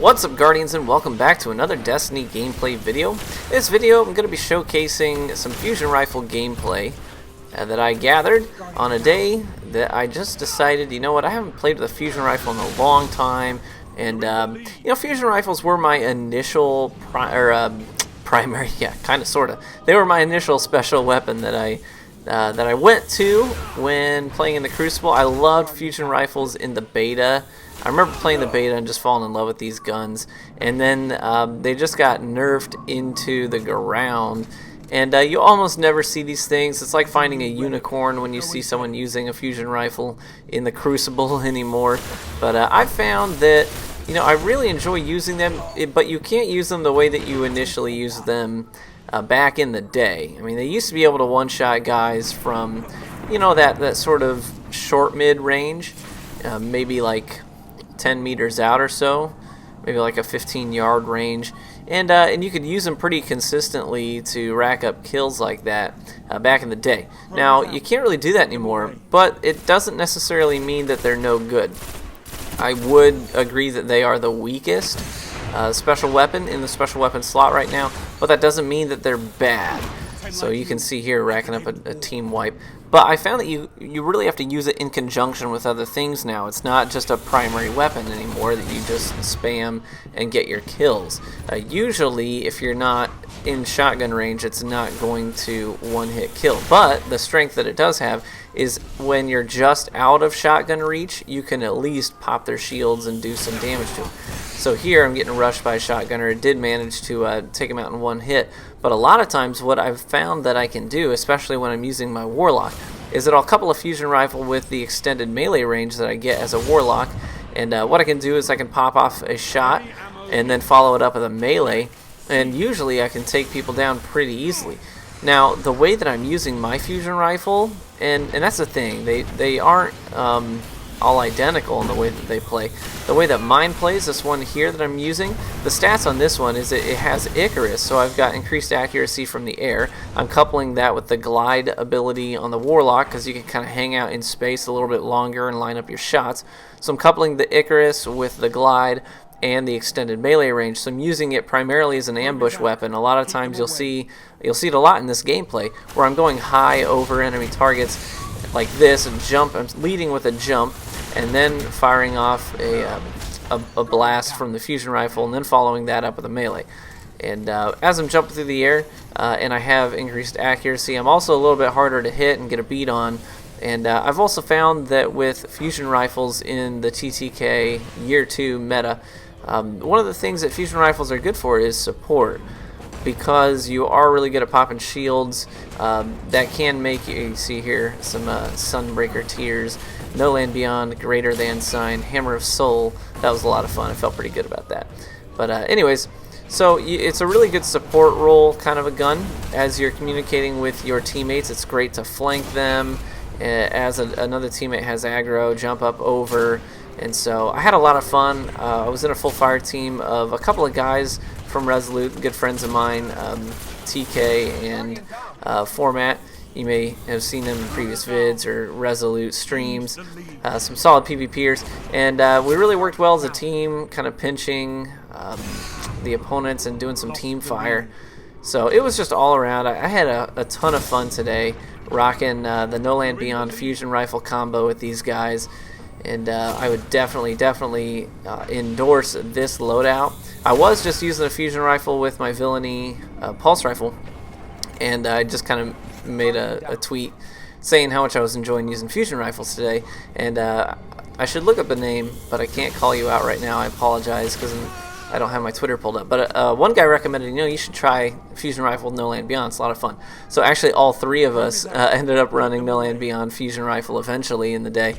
What's up, Guardians, and welcome back to another Destiny gameplay video. In this video, I'm going to be showcasing some fusion rifle gameplay that I gathered on a day that I just decided, you know what, I haven't played with a fusion rifle in a long time, and fusion rifles were my initial primary, yeah, kind of, sort of. They were my initial special weapon that I went to when playing in the Crucible. I loved fusion rifles in the beta. I remember playing the beta and just falling in love with these guns, and then they just got nerfed into the ground, and you almost never see these things. It's like finding a unicorn when you see someone using a fusion rifle in the Crucible anymore. But I found that, you know, I really enjoy using them, but you can't use them the way that you initially used them back in the day. I mean, they used to be able to one-shot guys from, you know, that sort of short mid range, maybe like 10 meters out or so, maybe like a 15-yard range, and you could use them pretty consistently to rack up kills like that back in the day. Now, you can't really do that anymore, but it doesn't necessarily mean that they're no good. I would agree that they are the weakest special weapon in the special weapon slot right now, but that doesn't mean that they're bad. So you can see here racking up a team wipe. But I found that you really have to use it in conjunction with other things now. It's not just a primary weapon anymore that you just spam and get your kills. Usually, if you're not in shotgun range, it's not going to one-hit kill. But the strength that it does have is when you're just out of shotgun reach, you can at least pop their shields and do some damage to them. So here I'm getting rushed by a shotgunner. It did manage to take him out in one hit, but a lot of times what I've found that I can do, especially when I'm using my Warlock, is that I'll couple a fusion rifle with the extended melee range that I get as a Warlock, and what I can do is I can pop off a shot and then follow it up with a melee, and usually I can take people down pretty easily. Now, the way that I'm using my fusion rifle, and that's the thing, they aren't all identical in the way that they play. The way that mine plays, this one here that I'm using, the stats on this one is that it has Icarus, so I've got increased accuracy from the air. I'm coupling that with the glide ability on the Warlock, because you can kind of hang out in space a little bit longer and line up your shots. So I'm coupling the Icarus with the glide and the extended melee range, so I'm using it primarily as an ambush weapon. A lot of times you'll see it a lot in this gameplay, where I'm going high over enemy targets like this and jump. I'm leading with a jump and then firing off a blast from the fusion rifle and then following that up with a melee. And as I'm jumping through the air and I have increased accuracy, I'm also a little bit harder to hit and get a beat on. And I've also found that with fusion rifles in the TTK Year 2 meta, one of the things that fusion rifles are good for is support, because you are really good at popping shields. That can make you see here some Sunbreaker Tears, No Land Beyond, Greater Than Sign, Hammer of Soul. That was a lot of fun. I felt pretty good about that. But anyways, so it's a really good support role kind of a gun. As you're communicating with your teammates, it's great to flank them. As another teammate has aggro, jump up over. And so I had a lot of fun. I was in a full fire team of a couple of guys from Resolute, good friends of mine, TK and Format. You may have seen them in previous vids or Resolute streams. Some solid PvPers, and we really worked well as a team, kind of pinching the opponents and doing some team fire. So it was just all around. I had a ton of fun today, rocking the No Land Beyond fusion rifle combo with these guys. And I would definitely endorse this loadout. I was just using a fusion rifle with my Villainy pulse rifle, and I just kind of made a tweet saying how much I was enjoying using fusion rifles today. And I should look up the name, but I can't call you out right now. I apologize because I don't have my Twitter pulled up. But one guy recommended, you know, you should try fusion rifle No Land Beyond. It's a lot of fun. So actually all three of us ended up running No Land Beyond fusion rifle eventually in the day.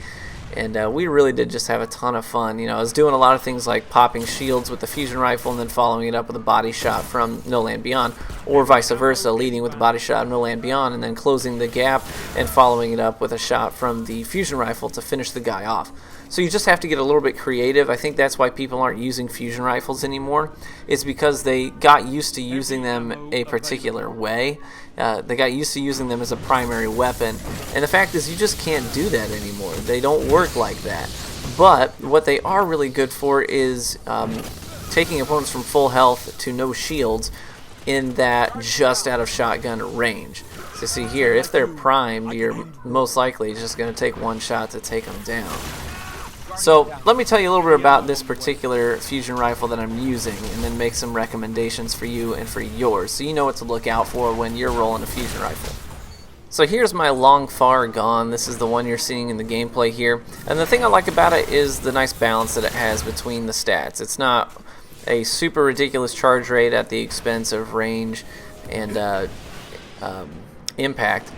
And we really did just have a ton of fun. You know, I was doing a lot of things like popping shields with the fusion rifle and then following it up with a body shot from No Land Beyond, or vice versa, leading with the body shot of No Land Beyond and then closing the gap and following it up with a shot from the fusion rifle to finish the guy off. So you just have to get a little bit creative. I think that's why people aren't using fusion rifles anymore. It's because they got used to using them a particular way. They got used to using them as a primary weapon. And the fact is, you just can't do that anymore. They don't work like that. But what they are really good for is taking opponents from full health to no shields in that just out of shotgun range. So see here, if they're primed, you're most likely just going to take one shot to take them down. So let me tell you a little bit about this particular fusion rifle that I'm using, and then make some recommendations for you and for yours, so you know what to look out for when you're rolling a fusion rifle. So here's my Long Far Gone. This is the one you're seeing in the gameplay here, and the thing I like about it is the nice balance that it has between the stats. It's not a super ridiculous charge rate at the expense of range and impact.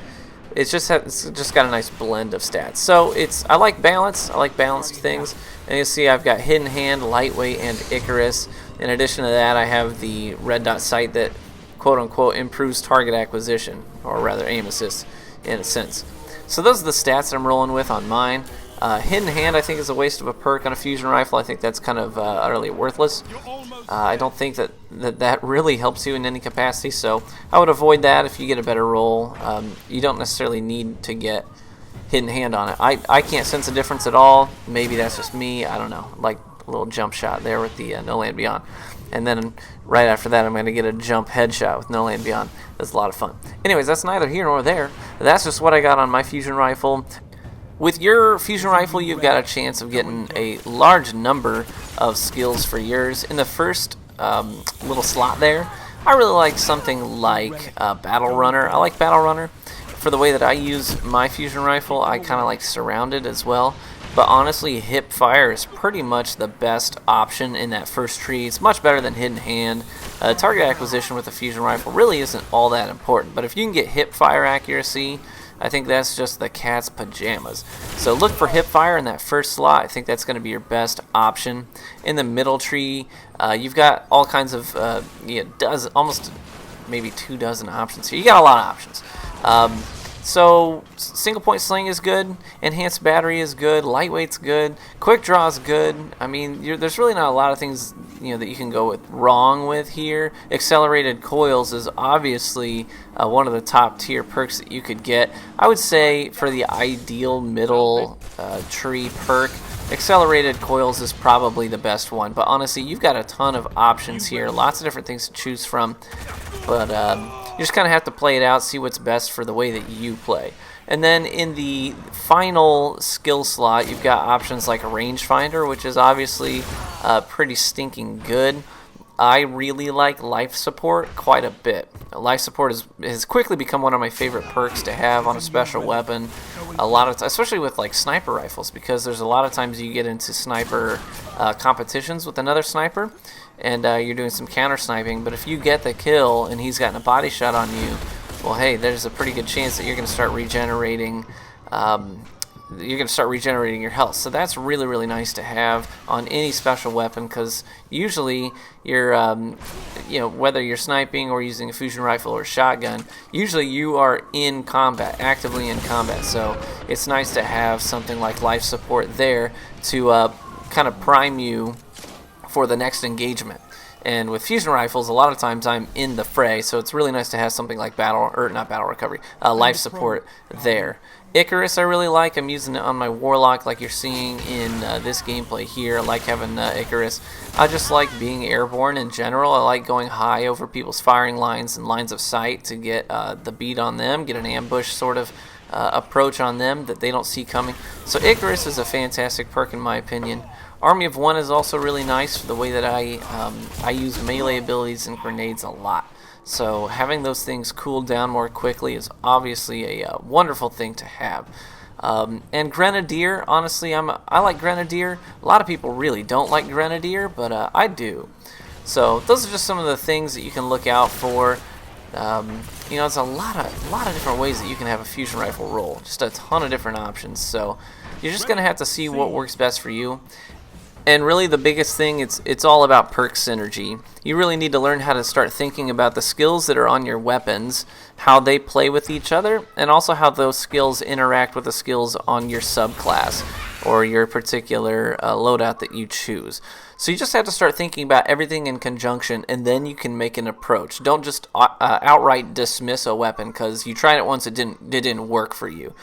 It's just got a nice blend of stats. So I like balance. I like balanced things. And you see I've got Hidden Hand, Lightweight, and Icarus. In addition to that, I have the red dot sight that quote-unquote improves target acquisition, or rather aim assist in a sense. So those are the stats that I'm rolling with on mine. Hidden Hand I think is a waste of a perk on a fusion rifle. I think that's kind of utterly worthless. I don't think that really helps you in any capacity, so I would avoid that if you get a better roll. You don't necessarily need to get Hidden Hand on it. I can't sense a difference at all. Maybe that's just me. I don't know. Like a little jump shot there with the No Land Beyond. And then right after that I'm going to get a jump headshot with No Land Beyond. That's a lot of fun. Anyways, that's neither here nor there. That's just what I got on my fusion rifle. With your fusion rifle, you've got a chance of getting a large number of skills for yours. In the first little slot there, I really like something like Battle Runner. I like Battle Runner. For the way that I use my fusion rifle, I kind of like Surrounded as well. But honestly, Hip Fire is pretty much the best option in that first tree. It's much better than Hidden Hand. Target acquisition with a fusion rifle really isn't all that important. But if you can get Hip Fire accuracy, I think that's just the cat's pajamas. So look for Hip Fire in that first slot. I think that's going to be your best option. In the middle tree, you've got all kinds of, almost maybe 24 options here. You got a lot of options. So single point sling is good, enhanced battery is good, lightweight's good, quick draw is good. I mean, there's really not a lot of things that you can go wrong with here. Accelerated coils is obviously one of the top tier perks that you could get. I would say for the ideal middle tree perk, accelerated coils is probably the best one. But honestly, you've got a ton of options here, lots of different things to choose from. But you just kind of have to play it out, see what's best for the way that you play. And then in the final skill slot, you've got options like a rangefinder, which is obviously pretty stinking good. I really like life support quite a bit. Life support has quickly become one of my favorite perks to have on a special weapon. A lot of especially with like sniper rifles, because there's a lot of times you get into sniper competitions with another sniper, and you're doing some counter sniping. But if you get the kill and he's gotten a body shot on you, well, hey, there's a pretty good chance that you're going to start regenerating. Your health. So that's really, really nice to have on any special weapon, because usually you're, whether you're sniping or using a fusion rifle or a shotgun, usually you are in combat, actively in combat. So it's nice to have something like life support there to kind of prime you for the next engagement. And with fusion rifles, a lot of times I'm in the fray, so it's really nice to have something like life support there. Icarus I really like. I'm using it on my Warlock like you're seeing in this gameplay here. I like having Icarus. I just like being airborne in general. I like going high over people's firing lines and lines of sight to get the beat on them, get an ambush sort of approach on them that they don't see coming. So Icarus is a fantastic perk in my opinion. Army of One is also really nice for the way that I use melee abilities and grenades a lot. So having those things cool down more quickly is obviously a wonderful thing to have. And Grenadier, honestly, I like Grenadier. A lot of people really don't like Grenadier, but I do. So those are just some of the things that you can look out for. It's a lot of different ways that you can have a fusion rifle roll. Just a ton of different options. So you're just gonna have to see what works best for you. And really the biggest thing, it's all about perk synergy. You really need to learn how to start thinking about the skills that are on your weapons, how they play with each other, and also how those skills interact with the skills on your subclass. or your particular loadout that you choose. So you just have to start thinking about everything in conjunction, and then you can make an approach. Don't just outright dismiss a weapon because you tried it once, it didn't work for you.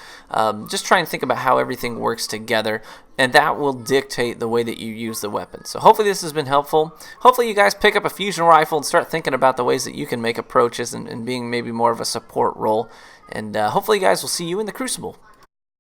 Just try and think about how everything works together, and that will dictate the way that you use the weapon. So hopefully this has been helpful. Hopefully you guys pick up a fusion rifle and start thinking about the ways that you can make approaches and being maybe more of a support role. And hopefully guys, we'll see you in the Crucible.